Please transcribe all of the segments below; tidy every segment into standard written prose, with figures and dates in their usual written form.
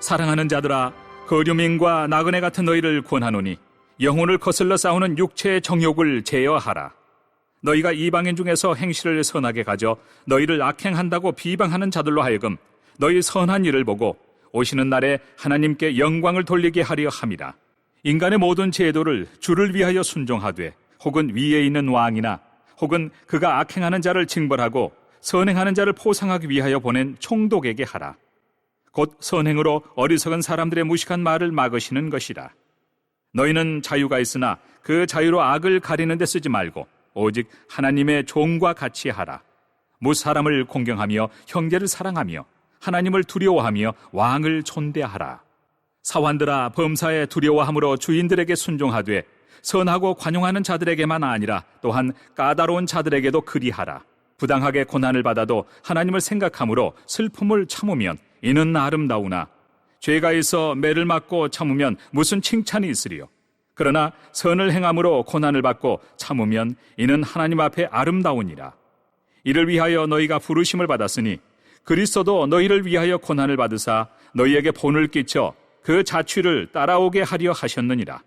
사랑하는 자들아, 거류민과 나그네 같은 너희를 권하노니 영혼을 거슬러 싸우는 육체의 정욕을 제어하라. 너희가 이방인 중에서 행실을 선하게 가져 너희를 악행한다고 비방하는 자들로 하여금 너희 선한 일을 보고 오시는 날에 하나님께 영광을 돌리게 하려 함이라. 인간의 모든 제도를 주를 위하여 순종하되 혹은 위에 있는 왕이나 혹은 그가 악행하는 자를 징벌하고 선행하는 자를 포상하기 위하여 보낸 총독에게 하라. 곧 선행으로 어리석은 사람들의 무식한 말을 막으시는 것이라. 너희는 자유가 있으나 그 자유로 악을 가리는 데 쓰지 말고 오직 하나님의 종과 같이 하라. 무사람을 공경하며 형제를 사랑하며 하나님을 두려워하며 왕을 존대하라. 사환들아, 범사에 두려워함으로 주인들에게 순종하되 선하고 관용하는 자들에게만 아니라 또한 까다로운 자들에게도 그리하라. 부당하게 고난을 받아도 하나님을 생각함으로 슬픔을 참으면 이는 아름다우나 죄가 있어 매를 맞고 참으면 무슨 칭찬이 있으리요. 그러나 선을 행함으로 고난을 받고 참으면 이는 하나님 앞에 아름다우니라. 이를 위하여 너희가 부르심을 받았으니 그리스도도 너희를 위하여 고난을 받으사 너희에게 본을 끼쳐 그 자취를 따라오게 하려 하셨느니라.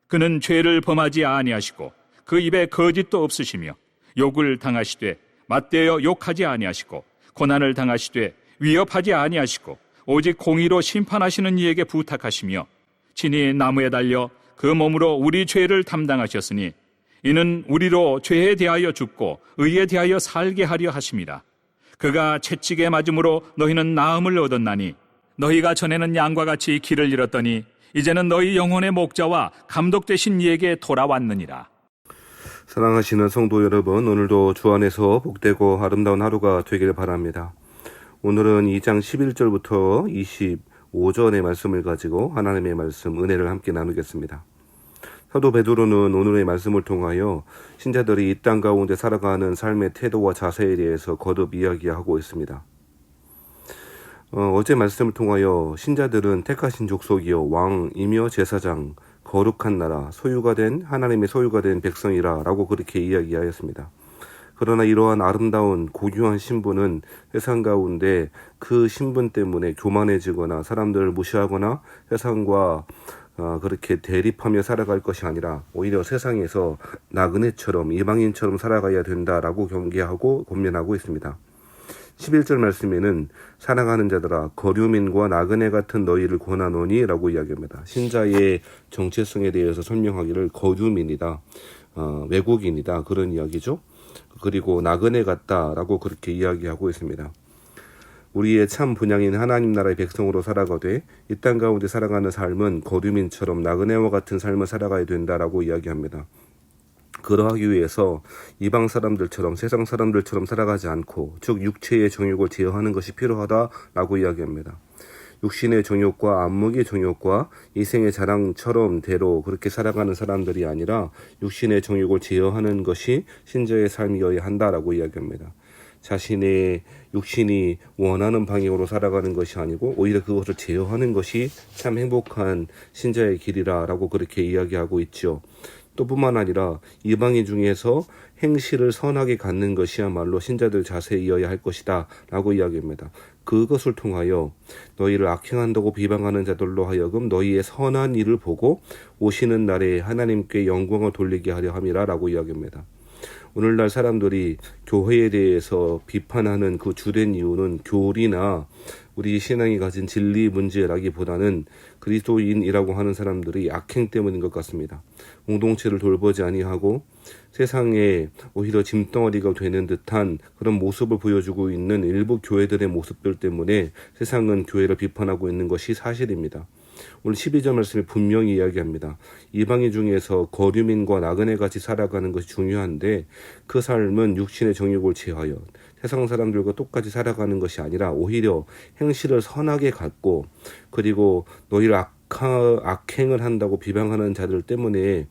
그는 죄를 범하지 아니하시고 그 입에 거짓도 없으시며 욕을 당하시되 맞대어 욕하지 아니하시고 고난을 당하시되 위협하지 아니하시고 오직 공의로 심판하시는 이에게 부탁하시며 친히 나무에 달려 그 몸으로 우리 죄를 담당하셨으니 이는 우리로 죄에 대하여 죽고 의에 대하여 살게 하려 하심이라. 그가 채찍에 맞음으로 너희는 나음을 얻었나니 너희가 전에는 양과 같이 길을 잃었더니 이제는 너희 영혼의 목자와 감독 되신 이에게 돌아왔느니라. 사랑하시는 성도 여러분, 오늘도 주 안에서 복되고 아름다운 하루가 되길 바랍니다. 오늘은 2장 11절부터 25절의 말씀을 가지고 하나님의 말씀, 은혜를 함께 나누겠습니다. 사도 베드로는 오늘의 말씀을 통하여 신자들이 이 땅 가운데 살아가는 삶의 태도와 자세에 대해서 거듭 이야기하고 있습니다. 어제 말씀을 통하여 신자들은 택하신 족속이요 왕이며 제사장, 거룩한 나라, 하나님의 소유가 된 백성이라 라고 그렇게 이야기하였습니다. 그러나 이러한 아름다운 고귀한 신분은 세상 가운데 그 신분 때문에 교만해지거나 사람들을 무시하거나 세상과 그렇게 대립하며 살아갈 것이 아니라 오히려 세상에서 나그네처럼 이방인처럼 살아가야 된다라고 경계하고 권면하고 있습니다. 11절 말씀에는 사랑하는 자들아, 거류민과 나그네 같은 너희를 권하노니 라고 이야기합니다. 신자의 정체성에 대해서 설명하기를 거류민이다, 외국인이다, 그런 이야기죠. 그리고 나그네 같다라고 그렇게 이야기하고 있습니다. 우리의 참 분향인 하나님 나라의 백성으로 살아가되 이 땅 가운데 살아가는 삶은 거류민처럼 나그네와 같은 삶을 살아가야 된다라고 이야기합니다. 그러하기 위해서 이방 사람들처럼 세상 사람들처럼 살아가지 않고 즉 육체의 정욕을 제어하는 것이 필요하다라고 이야기합니다. 육신의 정욕과 안목의 정욕과 이생의 자랑처럼 대로 그렇게 살아가는 사람들이 아니라 육신의 정욕을 제어하는 것이 신자의 삶이어야 한다라고 이야기합니다. 자신의 육신이 원하는 방향으로 살아가는 것이 아니고 오히려 그것을 제어하는 것이 참 행복한 신자의 길이라고 그렇게 이야기하고 있죠. 또 뿐만 아니라 이방인 중에서 행실을 선하게 갖는 것이야말로 신자들 자세이어야 할 것이다 라고 이야기합니다. 그것을 통하여 너희를 악행한다고 비방하는 자들로 하여금 너희의 선한 일을 보고 오시는 날에 하나님께 영광을 돌리게 하려 함이라 라고 이야기합니다. 오늘날 사람들이 교회에 대해서 비판하는 그 주된 이유는 교리나 우리 신앙이 가진 진리 문제라기보다는 그리스도인이라고 하는 사람들이 악행 때문인 것 같습니다. 공동체를 돌보지 아니하고 세상에 오히려 짐덩어리가 되는 듯한 그런 모습을 보여주고 있는 일부 교회들의 모습들 때문에 세상은 교회를 비판하고 있는 것이 사실입니다. 오늘 12절 말씀에 분명히 이야기합니다. 이방인 중에서 거류민과 나그네같이 살아가는 것이 중요한데 그 삶은 육신의 정욕을 제하여 세상 사람들과 똑같이 살아가는 것이 아니라 오히려 행실을 선하게 갖고 그리고 너희를 악행을 한다고 비방하는 자들 때문에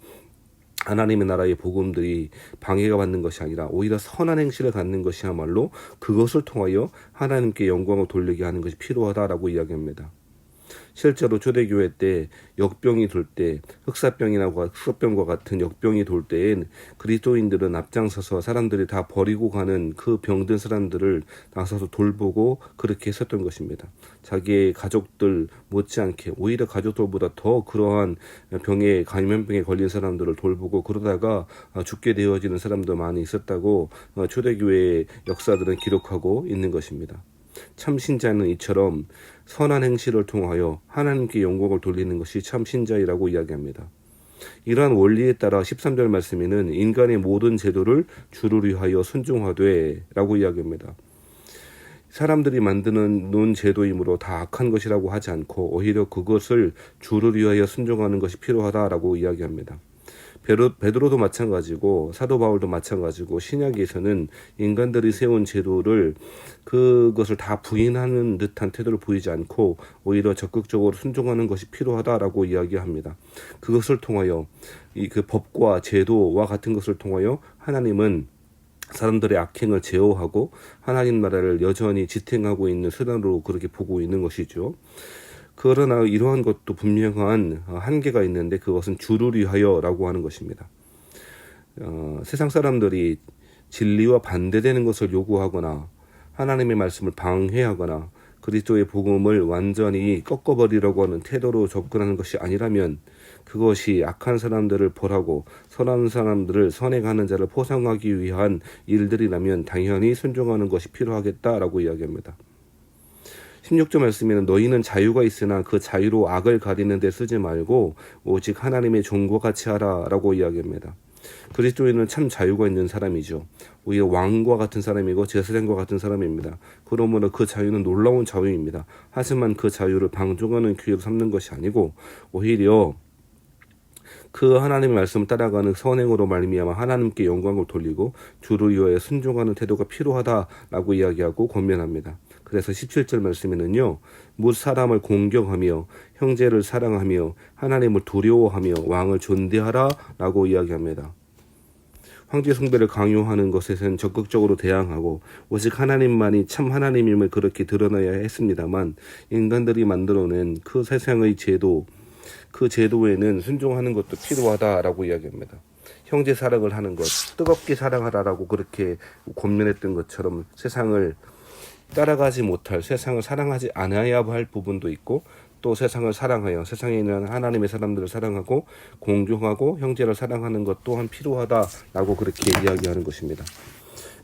하나님의 나라의 복음들이 방해가 받는 것이 아니라 오히려 선한 행실을 갖는 것이야말로 그것을 통하여 하나님께 영광을 돌리게 하는 것이 필요하다라고 이야기합니다. 실제로 초대교회 때 역병이 돌 때 흑사병과 같은 역병이 돌 때엔 그리스도인들은 앞장서서 사람들이 다 버리고 가는 그 병든 사람들을 나서서 돌보고 그렇게 했었던 것입니다. 자기의 가족들 못지않게 오히려 가족들보다 더 그러한 감염병에 걸린 사람들을 돌보고 그러다가 죽게 되어지는 사람도 많이 있었다고 초대교회의 역사들은 기록하고 있는 것입니다. 참신자는 이처럼 선한 행실을 통하여 하나님께 영광을 돌리는 것이 참신자이라고 이야기합니다. 이러한 원리에 따라 13절 말씀에는 인간의 모든 제도를 주를 위하여 순종하되 라고 이야기합니다. 사람들이 만드는 논 제도이므로 다 악한 것이라고 하지 않고 오히려 그것을 주를 위하여 순종하는 것이 필요하다라고 이야기합니다. 베드로도 마찬가지고 사도 바울도 마찬가지고 신약에서는 인간들이 세운 제도를 그것을 다 부인하는 듯한 태도를 보이지 않고 오히려 적극적으로 순종하는 것이 필요하다라고 이야기합니다. 그것을 통하여 그 법과 제도와 같은 것을 통하여 하나님은 사람들의 악행을 제어하고 하나님 나라를 여전히 지탱하고 있는 수단으로 그렇게 보고 있는 것이죠. 그러나 이러한 것도 분명한 한계가 있는데 그것은 주를 위하여라고 하는 것입니다. 세상 사람들이 진리와 반대되는 것을 요구하거나 하나님의 말씀을 방해하거나 그리스도의 복음을 완전히 꺾어버리려고 하는 태도로 접근하는 것이 아니라면 그것이 악한 사람들을 벌하고 선한 사람들을 선행하는 자를 포상하기 위한 일들이라면 당연히 순종하는 것이 필요하겠다라고 이야기합니다. 16절 말씀에는 너희는 자유가 있으나 그 자유로 악을 가리는 데 쓰지 말고 오직 하나님의 종과 같이 하라 라고 이야기합니다. 그리스도인은 참 자유가 있는 사람이죠. 오히려 왕과 같은 사람이고 제사장과 같은 사람입니다. 그러므로 그 자유는 놀라운 자유입니다. 하지만 그 자유를 방종하는 기회로 삼는 것이 아니고 오히려 그 하나님의 말씀을 따라가는 선행으로 말미암아 하나님께 영광을 돌리고 주를 위하여 순종하는 태도가 필요하다라고 이야기하고 권면합니다. 그래서 17절 말씀에는요. 못 사람을 공경하며 형제를 사랑하며 하나님을 두려워하며 왕을 존대하라 라고 이야기합니다. 황제 숭배를 강요하는 것에는 적극적으로 대항하고 오직 하나님만이 참 하나님임을 그렇게 드러나야 했습니다만 인간들이 만들어낸 그 세상의 제도 그 제도에는 순종하는 것도 필요하다라고 이야기합니다. 형제 사랑을 하는 것, 뜨겁게 사랑하라라고 그렇게 권면했던 것처럼 세상을 따라가지 못할, 세상을 사랑하지 않아야 할 부분도 있고 또 세상을 사랑하여 세상에 있는 하나님의 사람들을 사랑하고 공경하고 형제를 사랑하는 것 또한 필요하다라고 그렇게 이야기하는 것입니다.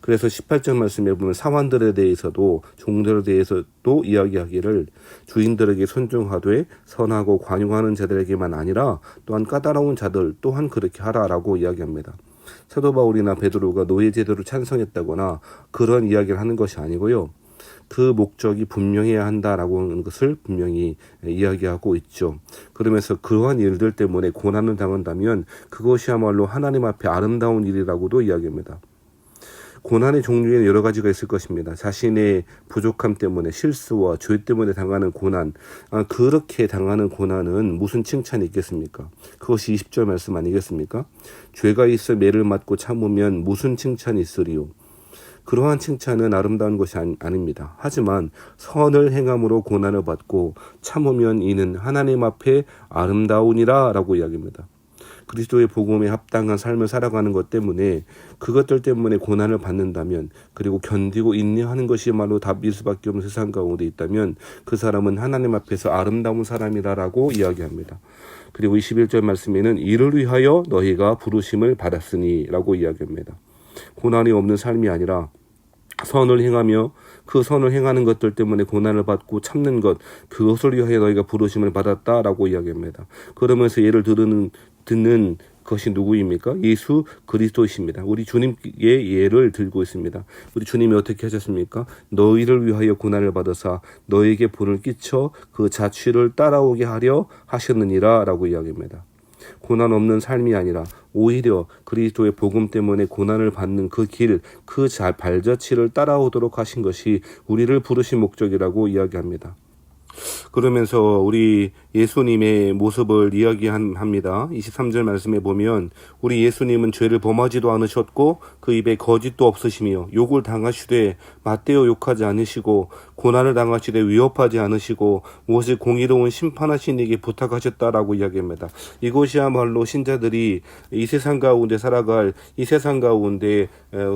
그래서 18절 말씀에 보면 사환들에 대해서도 종들에 대해서도 이야기하기를 주인들에게 순종하되 선하고 관용하는 자들에게만 아니라 또한 까다로운 자들 또한 그렇게 하라라고 이야기합니다. 사도 바울이나 베드로가 노예 제도를 찬성했다거나 그런 이야기를 하는 것이 아니고요. 그 목적이 분명해야 한다라고 하는 것을 분명히 이야기하고 있죠. 그러면서 그러한 일들 때문에 고난을 당한다면 그것이야말로 하나님 앞에 아름다운 일이라고도 이야기합니다. 고난의 종류에는 여러 가지가 있을 것입니다. 자신의 부족함 때문에 실수와 죄 때문에 당하는 고난, 그렇게 당하는 고난은 무슨 칭찬이 있겠습니까? 그것이 20절 말씀 아니겠습니까? 죄가 있어 매를 맞고 참으면 무슨 칭찬이 있으리요? 그러한 칭찬은 아름다운 것이 아닙니다. 하지만 선을 행함으로 고난을 받고 참으면 이는 하나님 앞에 아름다우니라 라고 이야기합니다. 그리스도의 복음에 합당한 삶을 살아가는 것 때문에 그것들 때문에 고난을 받는다면 그리고 견디고 인내하는 것이야말로 답일 수밖에 없는 세상 가운데 있다면 그 사람은 하나님 앞에서 아름다운 사람이라고 이야기합니다. 그리고 21절 말씀에는 이를 위하여 너희가 부르심을 받았으니 라고 이야기합니다. 고난이 없는 삶이 아니라 선을 행하며 그 선을 행하는 것들 때문에 고난을 받고 참는 것 그것을 위하여 너희가 부르심을 받았다라고 이야기합니다. 그러면서 예를 듣는 것이 누구입니까? 예수 그리스도이십니다. 우리 주님의 예를 들고 있습니다. 우리 주님이 어떻게 하셨습니까? 너희를 위하여 고난을 받으사 너희에게 불을 끼쳐 그 자취를 따라오게 하려 하셨느니라 라고 이야기합니다. 고난 없는 삶이 아니라 오히려 그리스도의 복음 때문에 고난을 받는 그 길, 발자취를 따라오도록 하신 것이 우리를 부르신 목적이라고 이야기합니다. 그러면서 우리 예수님의 모습을 이야기합니다. 23절 말씀에 보면 우리 예수님은 죄를 범하지도 않으셨고 그 입에 거짓도 없으시며 욕을 당하시되 맞대어 욕하지 않으시고 고난을 당하시되 위협하지 않으시고 무엇을 공의로운 심판하신 이에게 부탁하셨다라고 이야기합니다. 이것이야말로 신자들이 이 세상 가운데 살아갈 이 세상 가운데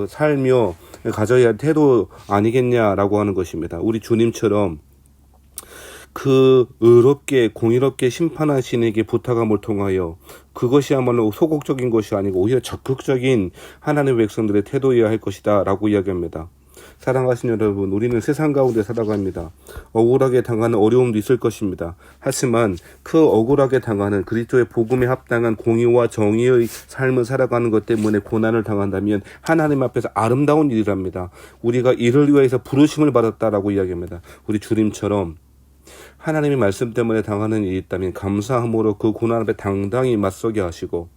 살며 가져야 할 태도 아니겠냐라고 하는 것입니다. 우리 주님처럼 그 의롭게 공의롭게 심판하신 이에게 부탁함을 통하여 그것이야말로 소극적인 것이 아니고 오히려 적극적인 하나님의 백성들의 태도여야 할 것이다 라고 이야기합니다. 사랑하시는 여러분, 우리는 세상 가운데 살아갑니다. 억울하게 당하는 어려움도 있을 것입니다. 하지만 그 억울하게 당하는 그리스도의 복음에 합당한 공의와 정의의 삶을 살아가는 것 때문에 고난을 당한다면 하나님 앞에서 아름다운 일이랍니다. 우리가 이를 위해서 부르심을 받았다라고 이야기합니다. 우리 주님처럼 하나님의 말씀 때문에 당하는 일이 있다면 감사함으로 그 고난 앞에 당당히 맞서게 하시고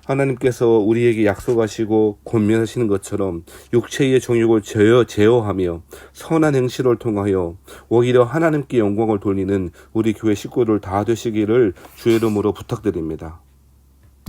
하나님께서 우리에게 약속하시고 권면하시는 것처럼 육체의 정욕을 제어하며 선한 행실을 통하여 오히려 하나님께 영광을 돌리는 우리 교회 식구들 다 되시기를 주의 이름으로 부탁드립니다.